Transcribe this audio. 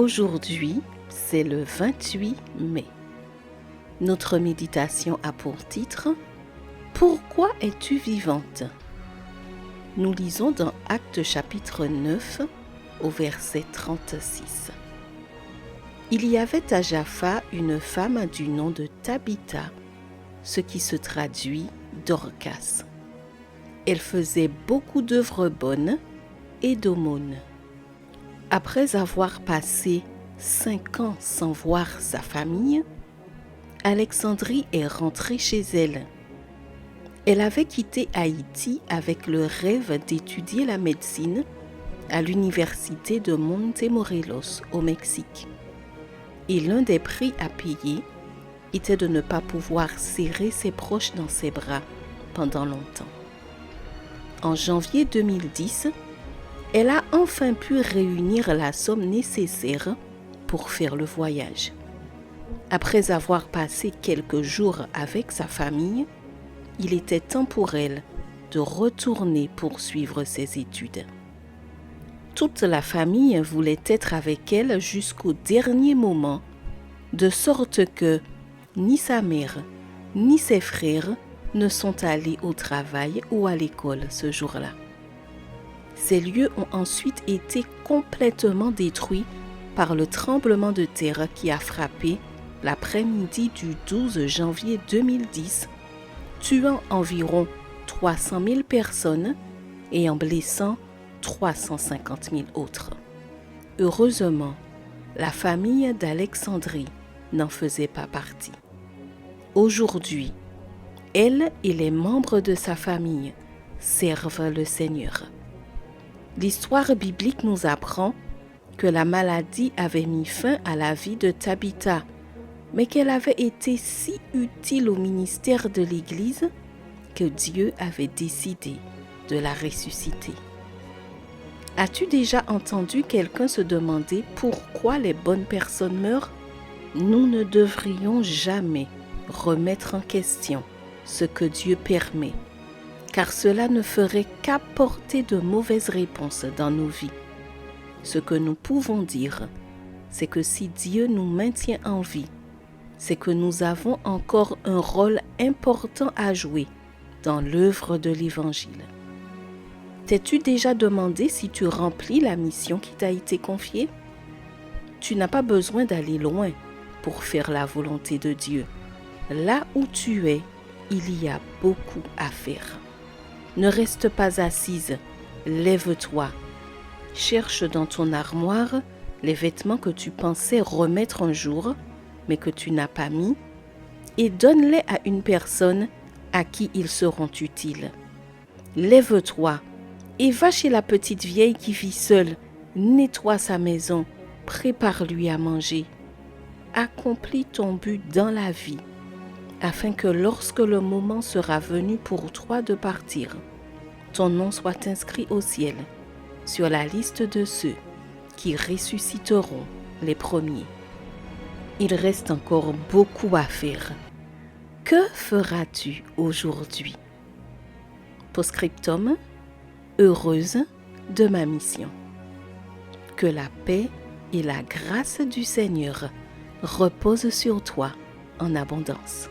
Aujourd'hui, c'est le 28 mai. Notre méditation a pour titre « Pourquoi es-tu vivante ?» Nous lisons dans Actes chapitre 9 au verset 36. Il y avait à Jaffa une femme du nom de Tabitha, ce qui se traduit Dorcas. Elle faisait beaucoup d'œuvres bonnes et d'aumônes. Après avoir passé 5 ans sans voir sa famille, Alexandrie est rentrée chez elle. Elle avait quitté Haïti avec le rêve d'étudier la médecine à l'université de Montemorelos au Mexique. Et l'un des prix à payer était de ne pas pouvoir serrer ses proches dans ses bras pendant longtemps. En janvier 2010, elle a enfin pu réunir la somme nécessaire pour faire le voyage. Après avoir passé quelques jours avec sa famille, il était temps pour elle de retourner poursuivre ses études. Toute la famille voulait être avec elle jusqu'au dernier moment, de sorte que ni sa mère, ni ses frères ne sont allés au travail ou à l'école ce jour-là. Ces lieux ont ensuite été complètement détruits par le tremblement de terre qui a frappé l'après-midi du 12 janvier 2010, tuant environ 300 000 personnes et en blessant 350 000 autres. Heureusement, la famille d'Alexandrie n'en faisait pas partie. Aujourd'hui, elle et les membres de sa famille servent le Seigneur. L'histoire biblique nous apprend que la maladie avait mis fin à la vie de Tabitha, mais qu'elle avait été si utile au ministère de l'Église que Dieu avait décidé de la ressusciter. As-tu déjà entendu quelqu'un se demander pourquoi les bonnes personnes meurent? Nous ne devrions jamais remettre en question ce que Dieu permet, car cela ne ferait qu'apporter de mauvaises réponses dans nos vies. Ce que nous pouvons dire, c'est que si Dieu nous maintient en vie, c'est que nous avons encore un rôle important à jouer dans l'œuvre de l'Évangile. T'es-tu déjà demandé si tu remplis la mission qui t'a été confiée? Tu n'as pas besoin d'aller loin pour faire la volonté de Dieu. Là où tu es, il y a beaucoup à faire. Ne reste pas assise, lève-toi. Cherche dans ton armoire les vêtements que tu pensais remettre un jour, mais que tu n'as pas mis, et donne-les à une personne à qui ils seront utiles. Lève-toi et va chez la petite vieille qui vit seule, nettoie sa maison, prépare-lui à manger. Accomplis ton but dans la vie, afin que lorsque le moment sera venu pour toi de partir, ton nom soit inscrit au ciel, sur la liste de ceux qui ressusciteront les premiers. Il reste encore beaucoup à faire. Que feras-tu aujourd'hui? Post-scriptum, heureuse de ma mission. Que la paix et la grâce du Seigneur reposent sur toi en abondance.